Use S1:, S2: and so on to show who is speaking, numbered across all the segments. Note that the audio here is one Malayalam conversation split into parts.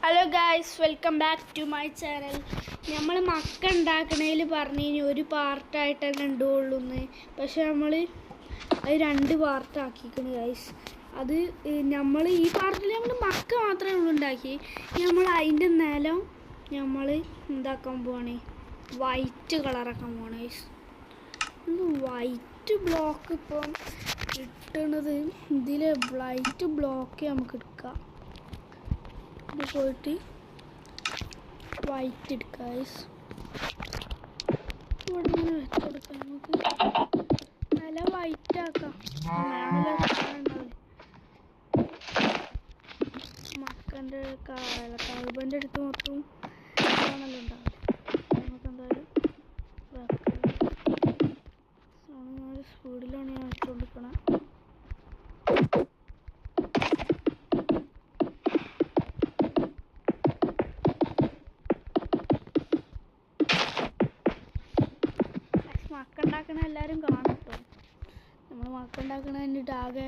S1: Hello guys, welcome back to my channel. നമ്മൾ മക്ക ഉണ്ടാക്കണതിൽ പറഞ്ഞു ഒരു പാർട്ടായിട്ട് തന്നെ ഉണ്ടാവുള്ളൂന്ന്. പക്ഷെ നമ്മൾ അത് 2 പാർട്ടാക്കിക്കണ് ഗായ്സ്. അത് നമ്മൾ ഈ പാർട്ടിൽ നമ്മൾ മക്ക മാത്രമേ ഉള്ളൂ ഉണ്ടാക്കി. നമ്മൾ അതിൻ്റെ നിലം നമ്മൾ എന്താക്കാൻ പോവാണ്, വൈറ്റ് കളറാക്കാൻ പോവാണ് ഗായ്സ്. വൈറ്റ് ബ്ലോക്ക് ഇപ്പം കിട്ടണത് ഇതിൽ വൈറ്റ് ബ്ലോക്ക് നമുക്ക് എടുക്കാം. ഇത് പോയിട്ട് വൈറ്റ് എടുക്കാം ഗൈസ്. ഇവിടെ ഇങ്ങനെ വെച്ചെടുക്കാം. നമുക്ക് നല്ല വൈറ്റ് ആക്കാം. മക്കൻ്റെ കൽബൻ്റെ അടുത്ത് മൊത്തം ആണല്ലോ ഉണ്ടാവില്ല. നമുക്ക് എന്തായാലും സ്പീഡിലാണ് ഞാൻ വെച്ചുകൊടുക്കണം. മക്ക ഉണ്ടാക്കണ എല്ലാവരും കാണും കേട്ടോ. നമ്മൾ മക്ക ഉണ്ടാക്കണതിൻ്റെ ആകെ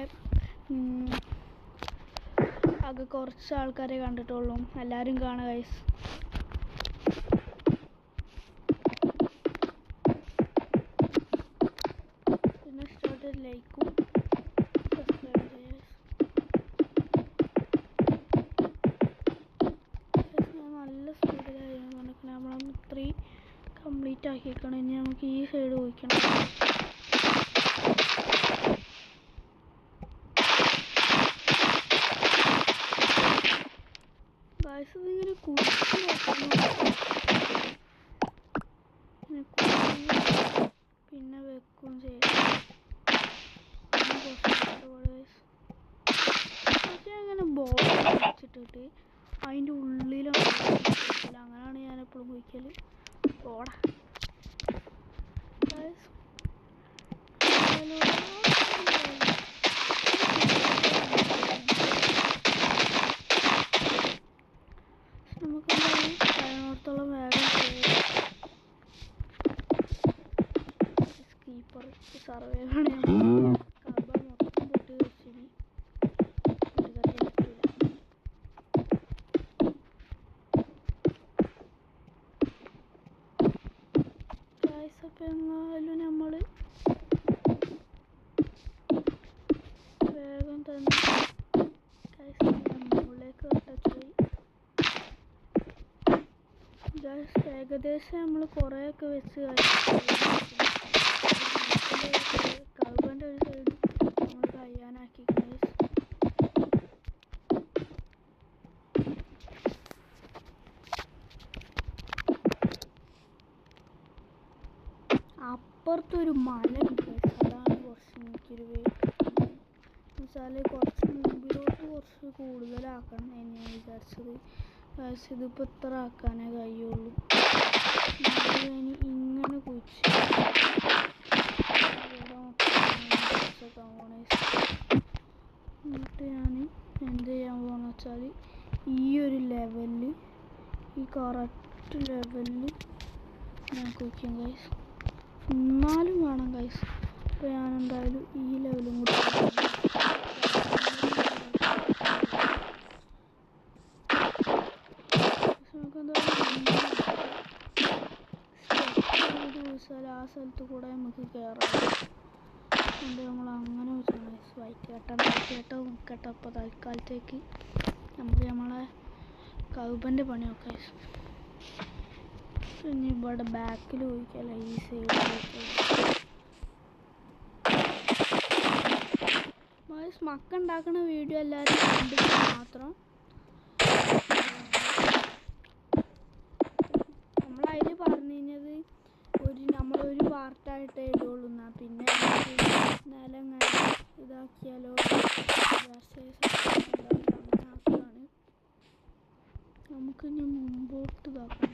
S1: കുറച്ച് ആൾക്കാരെ കണ്ടിട്ടുള്ളൂ. എല്ലാവരും കാണുക ഗൈസ്. പിന്നെ ഇഷ്ടമായിട്ട് ലൈക്കും സബ്സ്ക്രൈബ് ചെയ്യുക. ഞാൻ നല്ല സ്പീഡിലായിരുന്നു നടക്കണം. നമ്മളൊന്ന് 3 കംപ്ലീറ്റ് ആക്കിയേക്കണം. ഇനി നമുക്ക് ഈ സൈഡ് പോയിക്കണം. ഗായ്സ് ഇതിങ്ങനെ കുടിച്ച് നോക്കണം. പിന്നെ വെക്കും ചെയ്യും. പക്ഷെ അങ്ങനെ ബോൾ വെച്ചിട്ടിട്ട് അതിൻ്റെ ഉള്ളിലാണ്. അങ്ങനെയാണ് ഞാൻ എപ്പോഴും കുഴിക്കൽ. ഓടാ നമുക്ക് കഴിയുന്നിടത്തോളം വേഗം സ്കീപ്പർ സർവൈവാണ്. കബ മൊത്തം പൊട്ടി വെച്ചിന്. അപ്പം എന്നാലും നമ്മൾ വേഗം തന്നെ മുകളിലേക്ക് ടച്ചായി. ഏകദേശം നമ്മൾ കുറേയൊക്കെ വെച്ച് കൗബൻ്റെ ഒരു സൈഡ് നമ്മൾ കഴിയാനാക്കി. അപ്പുറത്തൊരു മല ഉണ്ട്. അതാണ് കുറച്ച് എനിക്കൊരു എന്നുവെച്ചാൽ കുറച്ച് മുമ്പിലോട്ട് കുറച്ച് കൂടുതലാക്കണം ഞാൻ വിചാരിച്ചത്. ഇതിപ്പോൾ ഇത്ര ആക്കാനേ കഴിയുള്ളൂ. ഇങ്ങനെ കുഴിച്ച് എന്നിട്ട് ഞാൻ എന്ത് ചെയ്യാൻ പോകുന്ന വെച്ചാൽ ഈ ഒരു ലെവലിൽ, ഈ കറക്റ്റ് ലെവലിൽ ഞാൻ കുഴിക്കും ഗൈസ്. എന്നാലും വേണം ഗൈസ്. അപ്പോൾ ഞാൻ എന്തായാലും ഈ ലെവലും കൂടി ആ സ്ഥലത്ത് കൂടെ നമുക്ക് കയറാം. അതുകൊണ്ട് നമ്മൾ അങ്ങനെ വെച്ചാൽ വൈറ്റ് കേട്ടോ നിൽക്കട്ടെ. അപ്പോൾ തൽക്കാലത്തേക്ക് നമുക്ക് നമ്മളെ കൗബൻ്റെ പണിയൊക്കെ ഇനി ഇവിടെ ബാക്കിൽ പോയിക്കല്ല, ഈ സൈഡ് മക്ക ഉണ്ടാക്കുന്ന വീഡിയോ എല്ലാവരും കണ്ടിട്ട് മാത്രം. നമ്മളതിൽ പറഞ്ഞു കഴിഞ്ഞത് നമ്മളൊരു പാർട്ടായിട്ട് എഴുതുള്ളൂ. എന്നാൽ പിന്നെ നിലം ഇതാക്കിയാലോ ആക്കുകയാണ്. നമുക്കിനി മുമ്പോട്ട് ഇതാക്കാം.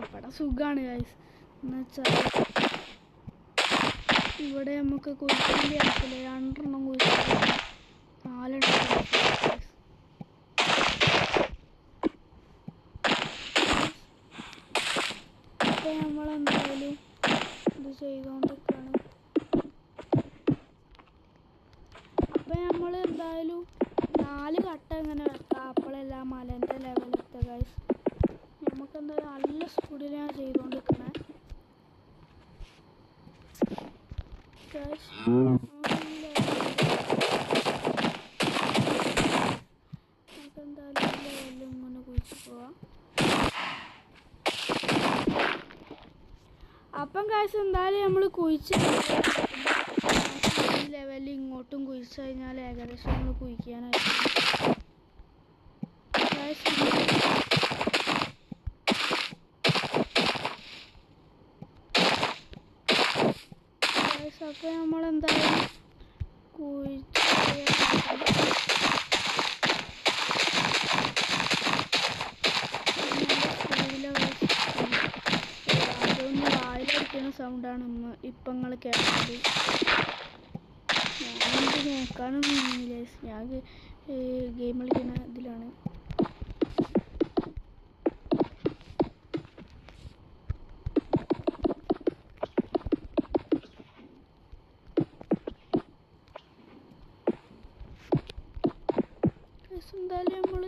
S1: ഇവിടെ സുഖമാണ് ഗൈസ്. എന്നുവെച്ചാൽ ഇവിടെ നമുക്ക് കുഴിക്കേണ്ടി ആക്കില്ല. 2 എണ്ണം കുഴിച്ചാൽ 4 എണ്ണം. അപ്പോൾ നമ്മളെന്തായാലും ഇത് ചെയ്തുകൊണ്ടിരിക്കുകയാണ്. അപ്പോൾ നമ്മൾ എന്തായാലും 4 കട്ട ഇങ്ങനെ വെക്കാം. അപ്പോഴെല്ലാം മലൻ്റെ ലെവലെത്തും. എടുത്ത ഗൈസ്. നമുക്ക് എന്തായാലും നല്ല സ്പീഡിലാണ് ചെയ്തുകൊണ്ടിരിക്കണേ ഗൈസ്. നമുക്ക് എന്തായാലും ലെവലിൽ ഇങ്ങനെ കുഴിച്ച് പോവാം. അപ്പം ഗൈസ് എന്തായാലും നമ്മൾ കുഴിച്ച് ഈ ലെവലിൽ ഇങ്ങോട്ടും കുഴിച്ച് കഴിഞ്ഞാൽ ഏകദേശം നമ്മൾ കുഴിക്കാനായിട്ട് അപ്പോൾ നമ്മളെന്തായാലും കുഴിച്ച് അതൊന്ന് വായിലടിക്കുന്ന സൗണ്ടാണ് ഇപ്പം നിങ്ങൾ കേട്ടത്. ഞാനെന്ത് നോക്കാനൊന്നും ഇല്ല, ഞാൻ ഗെയിം കളിക്കുന്ന ഇതിലാണ്. എന്തായാലും നമ്മൾ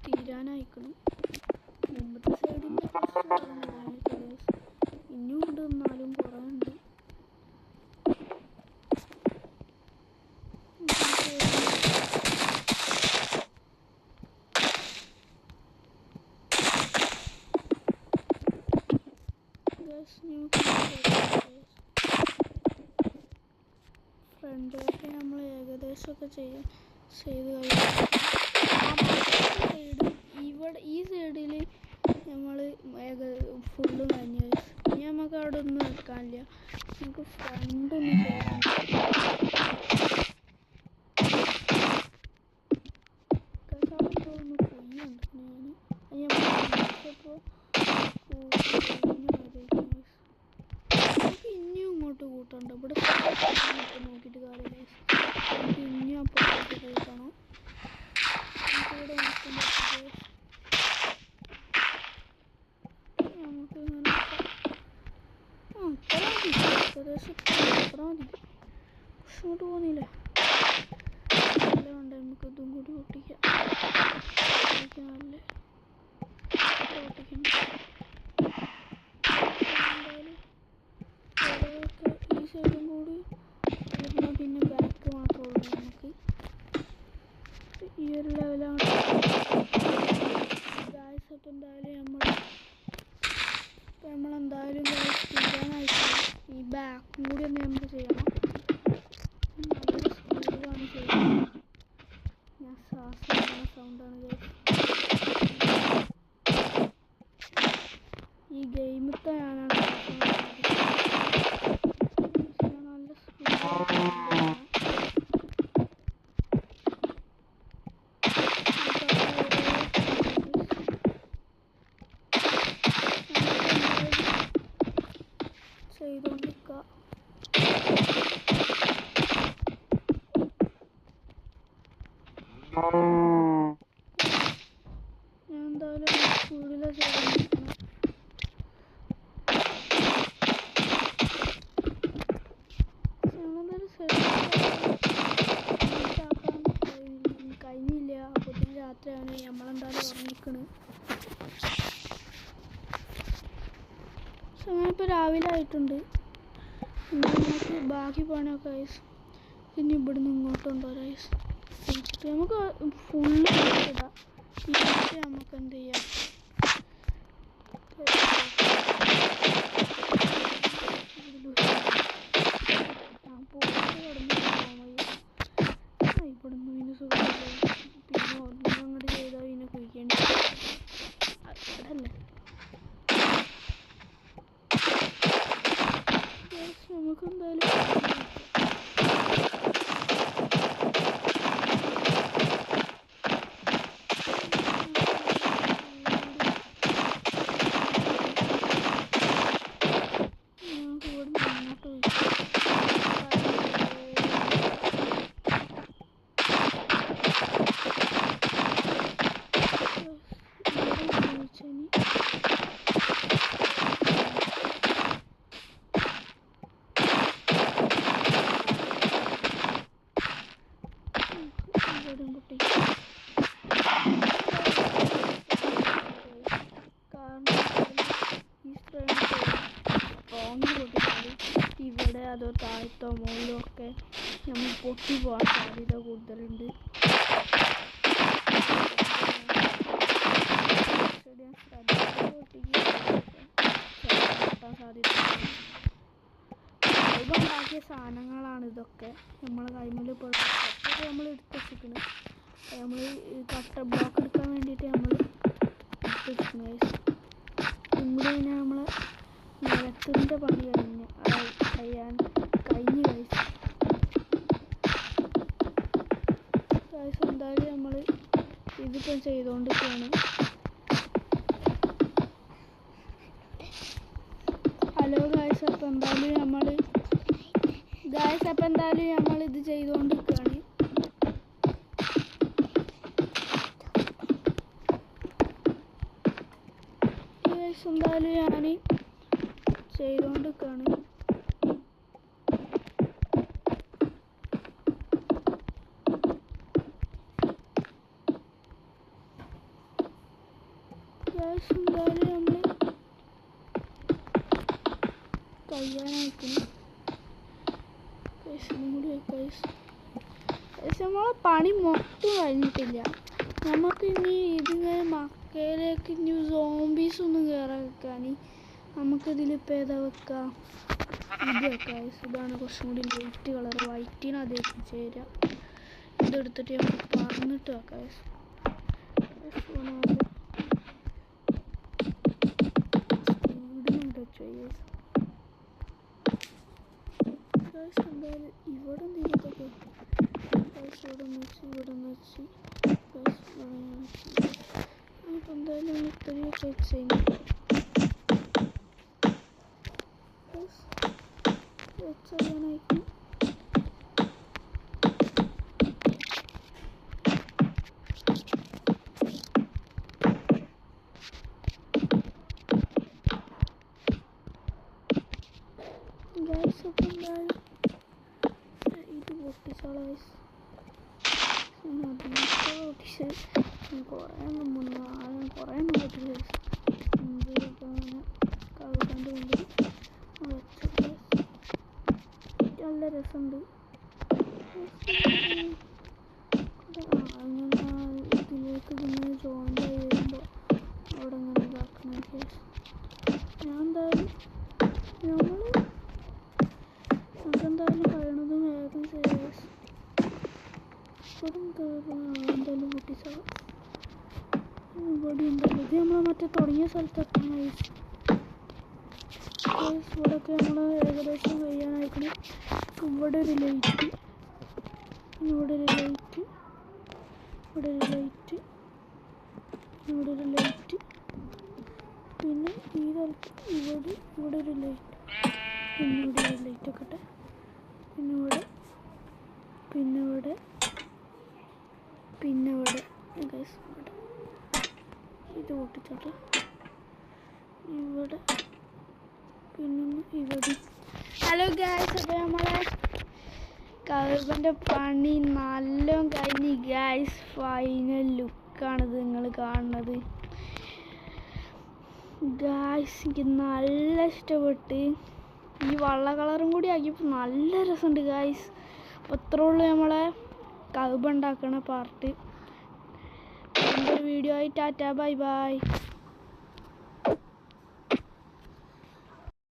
S1: തീരാനായിക്കണം. മുമ്പത്തെ സൈഡിൻ്റെ ഇനിയും ഉണ്ട്, എന്നാലും കുറേ ഉണ്ട്. ഫ്രണ്ടിലൊക്കെ നമ്മൾ ഏകദേശമൊക്കെ ചെയ്ത് കഴിഞ്ഞു. ഇവിടെ ഈ സൈഡിൽ നമ്മൾ ഫുള്ള് കഴിഞ്ഞു. ഇനി നമുക്ക് അവിടെ ഒന്നും നിൽക്കാനില്ല, നമുക്ക് ഫ്രണ്ടൊന്നും ചെയ്യാൻ ഇനിയും ഇങ്ങോട്ട് കൂട്ടണ്ട. ഇവിടെ നോക്കിയിട്ട് കാര്യമില്ല, നമുക്ക് ഇനിയും അപ്പുറത്തോട്ട് കൂട്ടണം. ഇവിടെ നമുക്ക് ഇങ്ങനെ ഏകദേശം അത്ര മതി. ഇങ്ങോട്ട് പോകുന്നില്ല, നല്ല വേണ്ട, നമുക്ക് ഇതും കൂടി പൊട്ടിക്കാം. നല്ല പൊട്ടിക്കണം. എന്തായാലും ഈ സൈഡും കൂടി എന്നാൽ പിന്നെ ബാക്ക് മാത്രമേ ഉള്ളൂ നമുക്ക്. ഈ ഒരു ലെവലാണ് ഗായ്സ്. അപ്പം എന്തായാലും നമ്മളെന്തായാലും ചെയ്യാനായിട്ട് ഈ ബാക്കും കൂടി ഒന്ന് നമുക്ക് ചെയ്യണം. നല്ല സ്പീഡിലാണ് ചെയ്യുന്നത്. ഞാൻ ശ്വാസം സൗണ്ടാണ് ഗൈസ്. ഈ ഗെയിമത്തെ ഞാനാണ് നല്ല സ്പീഡിലാണ്. ചെയ്തുകൊണ്ടിരിക്കുക. ഞാൻ എന്തായാലും സ്പീഡിലാണ് ചെയ്തുകൊണ്ടിരിക്കുന്നത്. കഴിഞ്ഞില്ല, അപ്പോഴത്തേക്കും രാത്രിയാണ്. നമ്മളെന്തായാലും ഉറങ്ങിക്കണ്. സമയമിപ്പോൾ രാവിലെ ആയിട്ടുണ്ട്. നമുക്ക് ബാക്കി പണിയൊക്കെ ഐസ്. ഇനി ഇവിടുന്ന് ഇങ്ങോട്ടുണ്ടോ ഐസ്, നമുക്ക് ഫുള്ള് ഇടാം. എന്നിട്ട് നമുക്ക് എന്ത് ചെയ്യാം, ഇവിടുന്ന് പിന്നെ സുഖം. പിന്നെ ഒന്നും അങ്ങോട്ട് ചെയ്താൽ പിന്നെ കുഴിക്കേണ്ടി അല്ലേ. നമുക്ക് എന്തായാലും താഴത്തോ മുകളിലോ ഒക്കെ നമ്മൾ പൊട്ടി പോകാൻ സാധ്യത കൂടുതലുണ്ട്. പൊട്ടാൻ സാധ്യത ഉണ്ടാക്കിയ സാധനങ്ങളാണ് ഇതൊക്കെ. നമ്മളെ കൈമിൽ ഇപ്പോൾ നമ്മൾ എടുത്ത് വെച്ചിരിക്കുന്നത്. നമ്മൾ കട്ട ബ്ലോക്ക് എടുക്കാൻ വേണ്ടിയിട്ട് നമ്മൾ എടുത്ത് വെച്ചിരിക്കുന്നത്. ഇവിടെ തന്നെ നമ്മൾ നിലത്തിൻ്റെ പണി കഴിയാൻ കഴിഞ്ഞ് കഴിച്ചു. എന്തായാലും നമ്മൾ ഇതിപ്പം ചെയ്തുകൊണ്ടിരിക്കുകയാണ്. ഹലോ ഗായ്സ്, അപ്പം എന്തായാലും നമ്മൾ ഇത് ചെയ്തുകൊണ്ടിരിക്കുകയാണ്. എന്തായാലും ഞാൻ ചെയ്തുകൊണ്ടിരിക്കുകയാണ്. എന്തായാലും നമ്മൾ കഴിയാനായിരിക്കുന്നു. നമ്മളെ പണി മൊത്തം കഴിഞ്ഞിട്ടില്ല. നമുക്ക് ഇനി ഇതിങ്ങനെ മക്കയിലേക്ക് ഇനി സോംബീസ് ഒന്നും കയറാൻ വെക്കാൻ നമുക്കിതിലിപ്പോൾ ഏതാ വെക്കാം? ഇത് വെക്കാം. ഇതാണ് കുറച്ചും കൂടി ലൈറ്റ് കളർ, വൈറ്റിന് അതേക്കും ചേരാം. ഇതെടുത്തിട്ട് നമുക്ക് പറഞ്ഞിട്ട് വെക്കാം. എന്തായാലും ഇവിടെ നീരൊക്കെ ഇവിടെ വെച്ച് അപ്പം എന്തായാലും ഇത്രയൊക്കെ വെച്ച് വെച്ചറിയാനായിരിക്കും. ഇത് പൊട്ടിച്ചോളാം. കുറേ പൊട്ടിച്ച് കവിതൻ്റെ മുമ്പിൽ നല്ല രസമുണ്ട്. അങ്ങനെ ഇതിലേക്ക് ഇങ്ങനെ ജോയിൻ്റ് ആയി വരുമ്പോൾ അവിടെ ഇങ്ങനെ ഇതാക്കുന്ന ശേഷം നമുക്കെന്തായാലും കഴിയണതും വേഗം ശേഷം എന്തായാലും പൊട്ടിച്ചോളാം. ഇവിടെ ഉണ്ടല്ലോ, ഇത് നമ്മൾ മറ്റേ തുടങ്ങിയ സ്ഥലത്തെത്താൻ ഇവിടെയൊക്കെ നമ്മൾ ഏകദേശം കഴിയാനായിരിക്കണം. ഇവിടെ ഒരു ലൈറ്റ്, ഇവിടെ ഒരു ലൈറ്റ്, ഇവിടെ ഒരു ലൈറ്റ്, ഇവിടെ ഒരു ലൈറ്റ്, പിന്നെ ഈ സ്ഥലത്ത് ഇവിടെ ഒരു ലൈറ്റ്, പിന്നെ ഇവിടെ ഒരു ലൈറ്റ് ഒക്കെ ഇട്ടെ, പിന്നെ ഇവിടെ ഗൈസ് ഇവിടെ ഇത് പൊട്ടിച്ചോട്ടെ. ഇവിടെ പിന്നെ ഇവിടെ. ഹലോ ഗൈസ്, അപ്പോൾ നമ്മളെ കവിൻ്റെ പണി നല്ലോണം കഴിഞ്ഞ് ഗൈസ്. ഫൈനൽ ലുക്കാണിത് നിങ്ങൾ കാണുന്നത് ഗൈസ്. എനിക്ക് നല്ല ഇഷ്ടപ്പെട്ട്. ഈ വെള്ള കളറും കൂടി ആക്കിയപ്പോൾ നല്ല രസമുണ്ട് ഗൈസ്. അപ്പോൾ ഇത്രേ ഉള്ളൂ നമ്മളെ കവിബ് ഉണ്ടാക്കണ പാർട്ട്. വീഡിയോ ആയി ടാറ്റ ബൈ ബൈ.